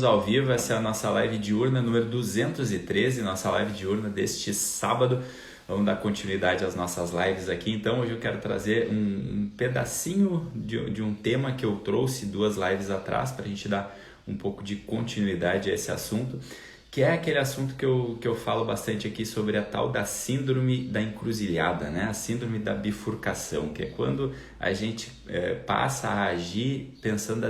Ao vivo, essa é a nossa live diurna número 213, nossa live diurna deste sábado. Vamos dar continuidade às nossas lives aqui. Então hoje eu quero trazer um pedacinho de um tema que eu trouxe 2 lives atrás para a gente dar um pouco de continuidade a esse assunto, que é aquele assunto que eu falo bastante aqui sobre a tal da síndrome da encruzilhada, né? A síndrome da bifurcação, que é quando a gente passa a agir pensando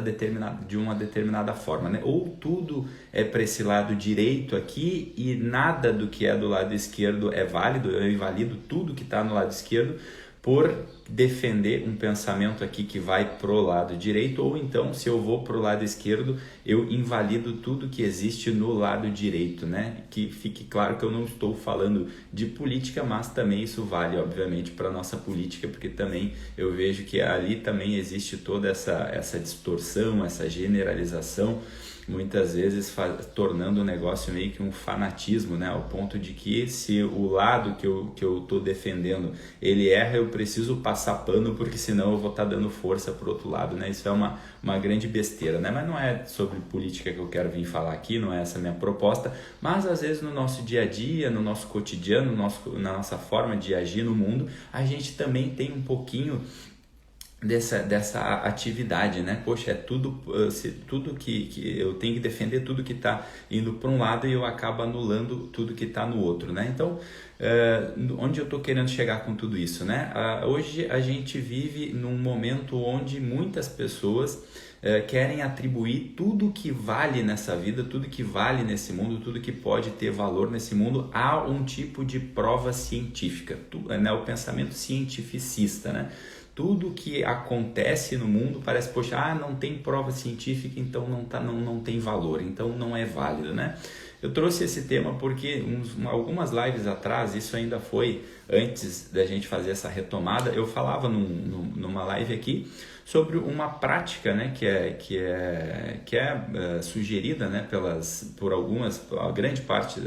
de uma determinada forma, né? Ou tudo é para esse lado direito aqui e nada do que é do lado esquerdo é válido, eu invalido tudo que está no lado esquerdo por defender um pensamento aqui que vai pro lado direito, ou então se eu vou pro lado esquerdo, eu invalido tudo que existe no lado direito, né? Que fique claro que eu não estou falando de política, mas também isso vale, obviamente, para nossa política, porque também eu vejo que ali também existe toda essa distorção, essa generalização, muitas vezes tornando o negócio meio que um fanatismo, né? Ao ponto de que se o lado que eu estou defendendo ele erra, eu preciso passar pano, porque senão eu vou estar dando força para o outro lado, né? Isso é uma grande besteira, né? Mas não é sobre política que eu quero vir falar aqui, não é essa a minha proposta, mas às vezes no nosso dia a dia, no nosso cotidiano, na nossa forma de agir no mundo, a gente também tem um pouquinho dessa atividade, né? Poxa, é tudo que eu tenho que defender tudo que está indo para um lado e eu acabo anulando tudo que está no outro, né? Então, onde eu estou querendo chegar com tudo isso, né? Hoje a gente vive num momento onde muitas pessoas querem atribuir tudo que vale nessa vida, tudo que vale nesse mundo, tudo que pode ter valor nesse mundo a um tipo de prova científica, né? O pensamento cientificista, né? Tudo que acontece no mundo parece, poxa, não tem prova científica, então não tem valor, então não é válido, né? Eu trouxe esse tema porque algumas lives atrás, isso ainda foi antes da gente fazer essa retomada, eu falava numa live aqui sobre uma prática, né, que é sugerida, né, por a grande parte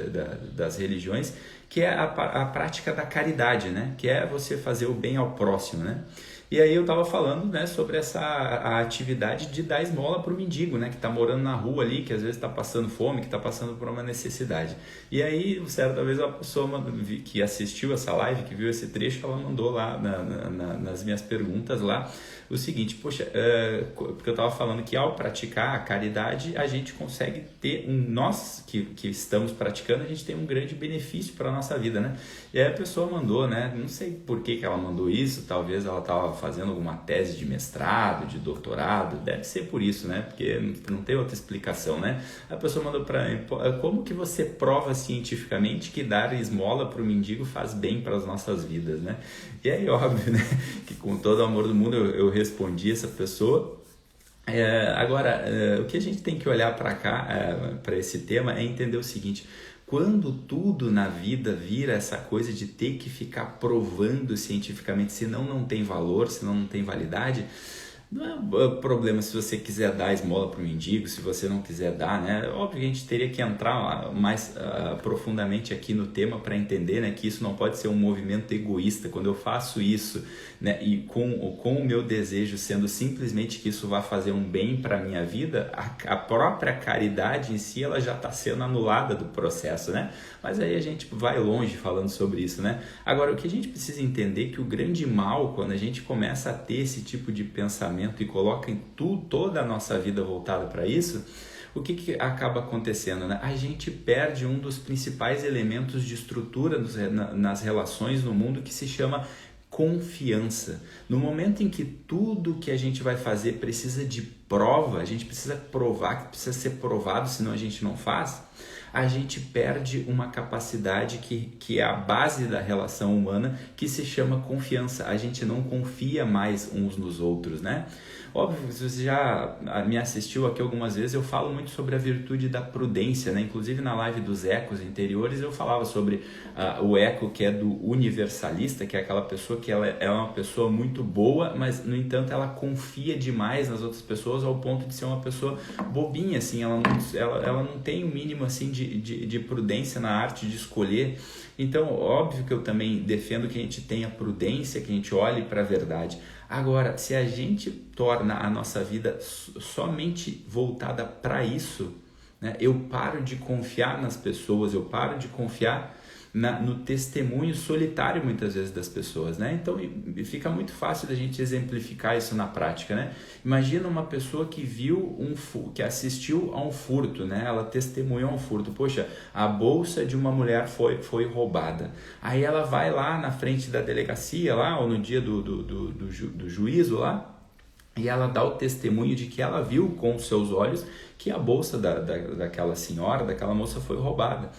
das religiões, que é a prática da caridade, né, que é você fazer o bem ao próximo, né? E aí eu estava falando, né, sobre a atividade de dar esmola para o mendigo, né, que está morando na rua ali, que às vezes está passando fome, que está passando por uma necessidade. E aí, certa vez, a pessoa que assistiu essa live, que viu esse trecho, ela mandou lá nas minhas perguntas lá o seguinte: poxa, porque eu estava falando que ao praticar a caridade, a gente consegue ter nós que estamos praticando, a gente tem um grande benefício para a nossa vida, né? E aí a pessoa mandou, né, não sei por que ela mandou isso, talvez ela estava fazendo alguma tese de mestrado, de doutorado, deve ser por isso, né? Porque não tem outra explicação, né? A pessoa mandou para mim: como que você prova cientificamente que dar esmola para o mendigo faz bem para as nossas vidas, né? E aí, óbvio, né, que com todo o amor do mundo eu respondi essa pessoa. Agora, o que a gente tem que olhar para cá, para esse tema, é entender o seguinte: quando tudo na vida vira essa coisa de ter que ficar provando cientificamente, senão não tem valor, senão não tem validade, não é problema se você quiser dar esmola para o mendigo, se você não quiser dar, né? Óbvio que a gente teria que entrar mais profundamente aqui no tema para entender, né, que isso não pode ser um movimento egoísta. Quando eu faço isso, né, e com o meu desejo sendo simplesmente que isso vá fazer um bem para a minha vida, a própria caridade em si ela já está sendo anulada do processo, né? Mas aí a gente vai longe falando sobre isso, né? Agora, o que a gente precisa entender é que o grande mal, quando a gente começa a ter esse tipo de pensamento e coloca em toda a nossa vida voltada para isso, o que acaba acontecendo, né? A gente perde um dos principais elementos de estrutura nas relações no mundo, que se chama confiança. No momento em que tudo que a gente vai fazer precisa de prova, a gente precisa provar, que precisa ser provado, senão a gente não faz, a gente perde uma capacidade que é a base da relação humana, que se chama confiança. A gente não confia mais uns nos outros, né? Óbvio, se você já me assistiu aqui algumas vezes, eu falo muito sobre a virtude da prudência, né? Inclusive na live dos ecos interiores eu falava sobre o eco que é do universalista, que é aquela pessoa que ela é uma pessoa muito boa, mas no entanto ela confia demais nas outras pessoas ao ponto de ser uma pessoa bobinha, assim, ela não tem o mínimo assim de prudência na arte de escolher. Então, óbvio que eu também defendo que a gente tenha prudência, que a gente olhe para a verdade. Agora, se a gente torna a nossa vida somente voltada para isso, né? Eu paro de confiar nas pessoas, eu paro de confiar no testemunho solitário muitas vezes das pessoas, né? Então fica muito fácil da gente exemplificar isso na prática, né? Imagina uma pessoa que viu que assistiu a um furto, né? Ela testemunhou um furto. Poxa, a bolsa de uma mulher foi roubada. Aí ela vai lá na frente da delegacia lá, ou no dia do juízo lá, e ela dá o testemunho de que ela viu com os seus olhos que a bolsa daquela senhora, daquela moça foi roubada.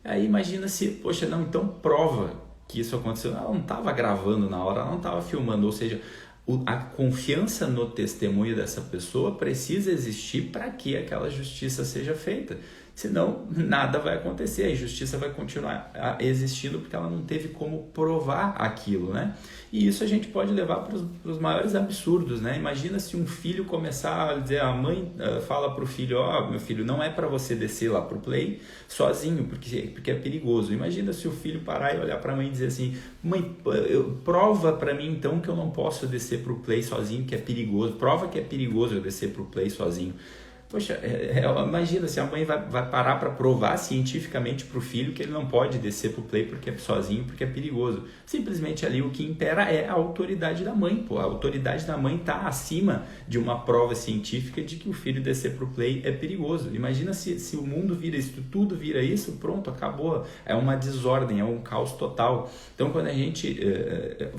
Aí imagina se, poxa, não, então prova que isso aconteceu. Ela não estava gravando na hora, ela não estava filmando, ou seja, a confiança no testemunho dessa pessoa precisa existir para que aquela justiça seja feita. Senão, nada vai acontecer, a injustiça vai continuar existindo porque ela não teve como provar aquilo, né? E isso a gente pode levar para os maiores absurdos, né? Imagina se um filho começar a dizer, a mãe fala para o filho, meu filho, não é para você descer lá para o play sozinho, porque é perigoso. Imagina se o filho parar e olhar para a mãe e dizer assim, mãe, prova para mim então que eu não posso descer para o play sozinho, que é perigoso, prova que é perigoso eu descer para o play sozinho. Poxa, imagina se a mãe vai parar para provar cientificamente para o filho que ele não pode descer para o play porque é sozinho, porque é perigoso. Simplesmente ali o que impera é a autoridade da mãe. A autoridade da mãe está acima de uma prova científica de que o filho descer para o play é perigoso. Imagina se o mundo vira isso, tudo vira isso, pronto, acabou. É uma desordem, é um caos total. Então, quando a gente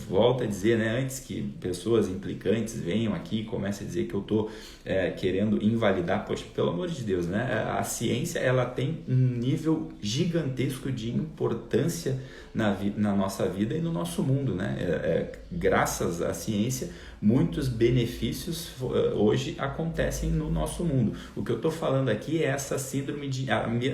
volta a dizer, né, antes que pessoas implicantes venham aqui e comecem a dizer que eu estou querendo invalidar, poxa, pelo amor de Deus, né? A ciência, ela tem um nível gigantesco de importância na nossa vida e no nosso mundo, né? Graças à ciência, muitos benefícios hoje acontecem no nosso mundo. O que eu estou falando aqui é essa síndrome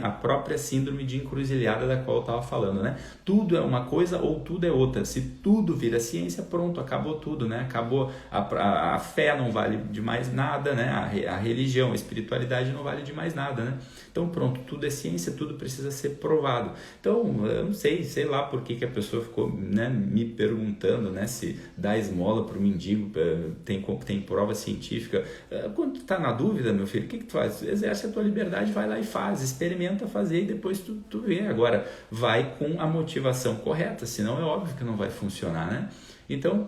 a própria síndrome de encruzilhada da qual eu estava falando, né? Tudo é uma coisa ou tudo é outra. Se tudo vira ciência, pronto, acabou tudo, né? Acabou a fé não vale de mais nada, né? A religião, a espiritualidade não vale de mais nada, né? Então pronto, tudo é ciência, tudo precisa ser provado. Então, eu não sei lá por que a pessoa ficou, né, me perguntando, né, se dar esmola para o mendigo tem prova científica. Quando tu tá na dúvida, meu filho, o que tu faz? Exerce a tua liberdade, vai lá e faz, experimenta fazer e depois tu vê. Agora, vai com a motivação correta, senão é óbvio que não vai funcionar, né? Então,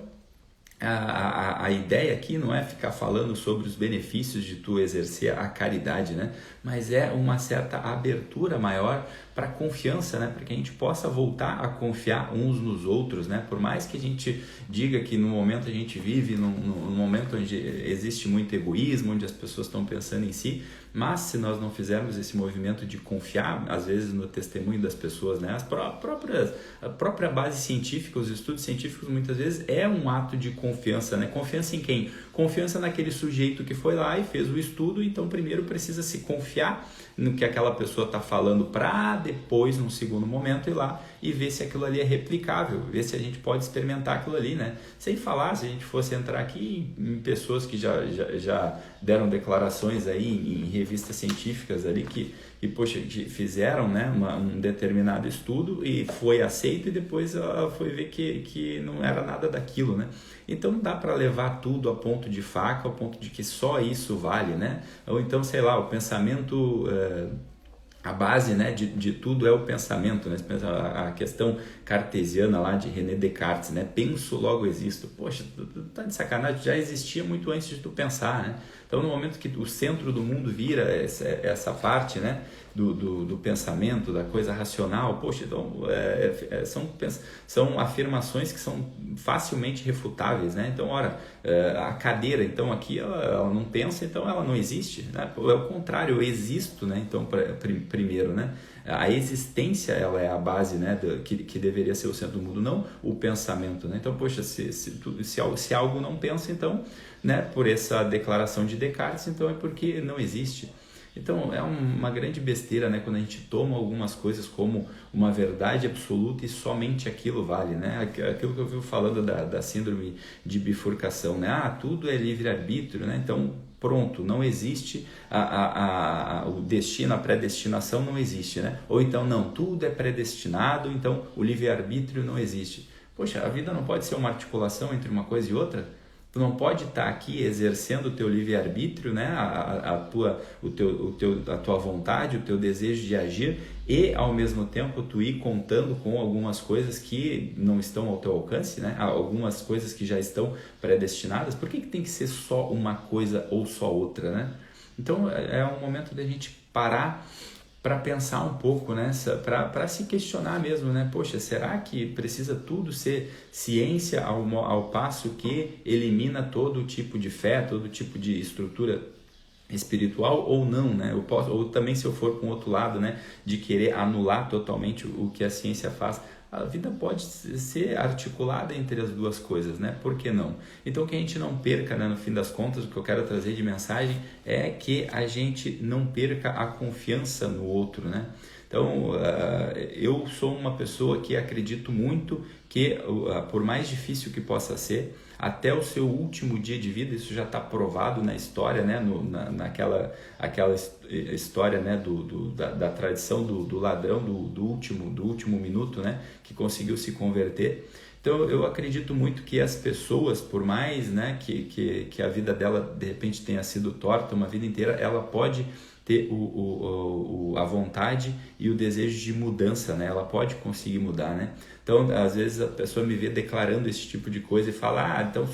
a ideia aqui não é ficar falando sobre os benefícios de tu exercer a caridade, né? Mas é uma certa abertura maior para a confiança, né? Para que a gente possa voltar a confiar uns nos outros, né? Por mais que a gente diga que no momento a gente vive num momento onde existe muito egoísmo, onde as pessoas estão pensando em si, mas se nós não fizermos esse movimento de confiar, às vezes, no testemunho das pessoas, né? A própria base científica, os estudos científicos, muitas vezes, é um ato de confiança, né? Confiança em quem? Confiança naquele sujeito que foi lá e fez o estudo, então primeiro precisa se confiar no que aquela pessoa está falando para depois, num segundo momento, ir lá e ver se aquilo ali é replicável, ver se a gente pode experimentar aquilo ali, né? Sem falar, se a gente fosse entrar aqui em pessoas que já deram declarações aí em revistas científicas ali que poxa, fizeram, né, um determinado estudo e foi aceito e depois ela foi ver que não era nada daquilo, né? Então não dá para levar tudo a ponto de faca, ao ponto de que só isso vale, né? Ou então, sei lá, o pensamento... A base, né, de tudo é o pensamento, né? A questão cartesiana lá de René Descartes, né? Penso, logo existo. Poxa, tu tá de sacanagem, já existia muito antes de tu pensar, né? Então, no momento que o centro do mundo vira essa parte, né, do pensamento, da coisa racional, poxa, então são afirmações que são facilmente refutáveis, né? Então, ora, a cadeira, então, aqui ela não pensa, então ela não existe, né? É o contrário, eu existo, né? Então, primeiro, né? A existência, ela é a base, né, que deveria ser o centro do mundo, não o pensamento, né? Então, poxa, se algo não pensa, então, né, por essa declaração de Descartes, então é porque não existe. Então, é uma grande besteira, né, quando a gente toma algumas coisas como uma verdade absoluta e somente aquilo vale, né? Aquilo que eu vi falando da síndrome de bifurcação, né? Tudo é livre-arbítrio, né? Então, pronto, não existe o destino, a predestinação não existe, né? Ou então, não, tudo é predestinado, então o livre-arbítrio não existe. Poxa, a vida não pode ser uma articulação entre uma coisa e outra? Tu não pode estar aqui exercendo o teu livre-arbítrio, né? a tua vontade, o teu desejo de agir, e ao mesmo tempo tu ir contando com algumas coisas que não estão ao teu alcance, né? Algumas coisas que já estão predestinadas. Por que tem que ser só uma coisa ou só outra, né? Então é um momento da gente parar para pensar um pouco, né? Para se questionar mesmo, né? Poxa, será que precisa tudo ser ciência ao passo que elimina todo tipo de fé, todo tipo de estrutura espiritual ou não, né? Ou também, se eu for para um outro lado, né, de querer anular totalmente o que a ciência faz, a vida pode ser articulada entre as duas coisas, né? Por que não? Então, que a gente não perca, né, no fim das contas, o que eu quero trazer de mensagem é que a gente não perca a confiança no outro, né? Então, eu sou uma pessoa que acredito muito que, por mais difícil que possa ser, até o seu último dia de vida, isso já está provado na história, né? Naquela história, né? da tradição do ladrão do último minuto, né? Que conseguiu se converter. Então, eu acredito muito que as pessoas, por mais, né, que a vida dela de repente tenha sido torta uma vida inteira, ela pode ter a vontade e o desejo de mudança, né? Ela pode conseguir mudar, né? Então, às vezes a pessoa me vê declarando esse tipo de coisa e fala, então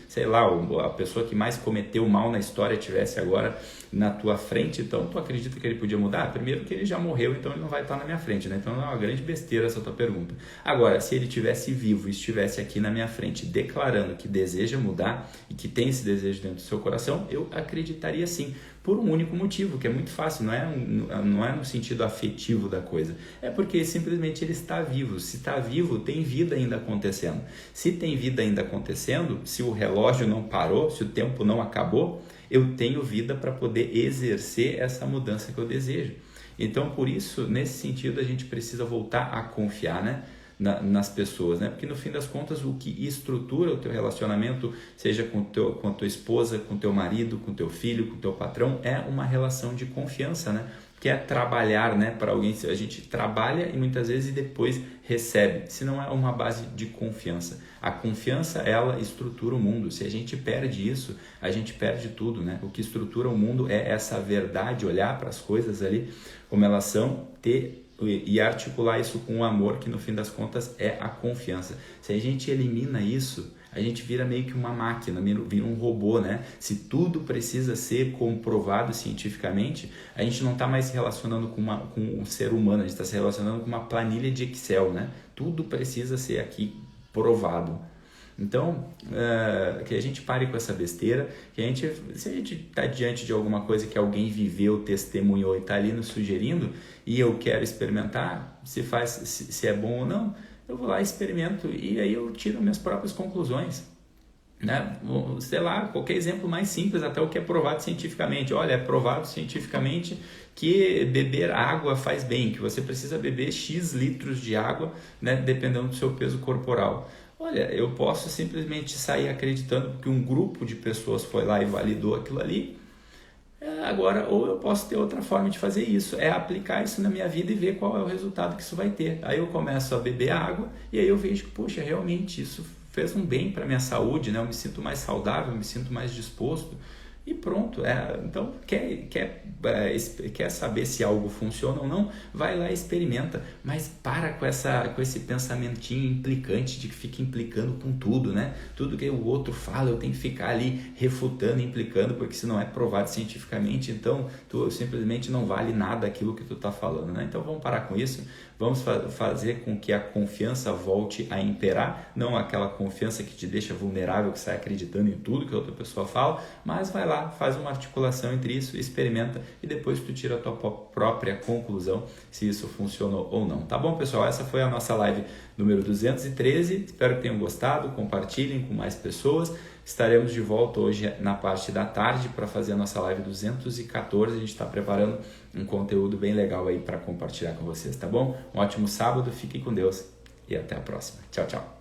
sei lá, a pessoa que mais cometeu mal na história tivesse agora na tua frente, então tu acredita que ele podia mudar? Primeiro que ele já morreu, então ele não vai estar na minha frente, né? Então é uma grande besteira essa tua pergunta. Agora, se ele estivesse vivo e estivesse aqui na minha frente declarando que deseja mudar e que tem esse desejo dentro do seu coração, eu acreditaria sim, por um único motivo, que é muito fácil, não é no sentido afetivo da coisa, é porque simplesmente ele está vivo. Se está vivo, tem vida ainda acontecendo. Se tem vida ainda acontecendo, se o relógio não parou, se o tempo não acabou, eu tenho vida para poder exercer essa mudança que eu desejo. Então, por isso, nesse sentido, a gente precisa voltar a confiar, né, nas pessoas, né? Porque no fim das contas o que estrutura o teu relacionamento, seja com a tua esposa, com teu marido, com teu filho, com teu patrão, é uma relação de confiança, né? Que é trabalhar, né, para alguém. A gente trabalha e muitas vezes depois recebe, se não é uma base de confiança. A confiança, ela estrutura o mundo. Se a gente perde isso, a gente perde tudo, né? O que estrutura o mundo é essa verdade, olhar para as coisas ali como elas são, e articular isso com o amor, que no fim das contas é a confiança. Se a gente elimina isso, a gente vira meio que uma máquina, vira um robô, né? Se tudo precisa ser comprovado cientificamente, a gente não está mais se relacionando com um ser humano, a gente está se relacionando com uma planilha de Excel, né? Tudo precisa ser aqui provado. Então, que a gente pare com essa besteira, se a gente está diante de alguma coisa que alguém viveu, testemunhou e está ali nos sugerindo, e eu quero experimentar se é bom ou não, eu vou lá e experimento, e aí eu tiro minhas próprias conclusões, né? Sei lá, qualquer exemplo mais simples, até o que é provado cientificamente. Olha, é provado cientificamente que beber água faz bem, que você precisa beber X litros de água, né, dependendo do seu peso corporal. Olha, eu posso simplesmente sair acreditando que um grupo de pessoas foi lá e validou aquilo ali. Agora, ou eu posso ter outra forma de fazer isso, é aplicar isso na minha vida e ver qual é o resultado que isso vai ter. Aí eu começo a beber água e aí eu vejo que, poxa, realmente isso fez um bem para a minha saúde, né? Eu me sinto mais saudável, eu me sinto mais disposto. E pronto, então quer saber se algo funciona ou não, vai lá e experimenta, mas para com esse pensamentinho implicante de que fica implicando com tudo, né? Tudo que o outro fala eu tenho que ficar ali refutando, implicando, porque se não é provado cientificamente, então tu simplesmente não vale nada aquilo que tu está falando, né? Então vamos parar com isso, vamos fazer com que a confiança volte a imperar, não aquela confiança que te deixa vulnerável, que sai acreditando em tudo que a outra pessoa fala, mas vai lá, faz uma articulação entre isso, experimenta e depois tu tira a tua própria conclusão se isso funcionou ou não. Tá bom, pessoal? Essa foi a nossa live número 213. Espero que tenham gostado, compartilhem com mais pessoas. Estaremos de volta hoje na parte da tarde para fazer a nossa live 214. A gente está preparando um conteúdo bem legal aí para compartilhar com vocês, tá bom? Um ótimo sábado, fiquem com Deus e até a próxima. Tchau, tchau.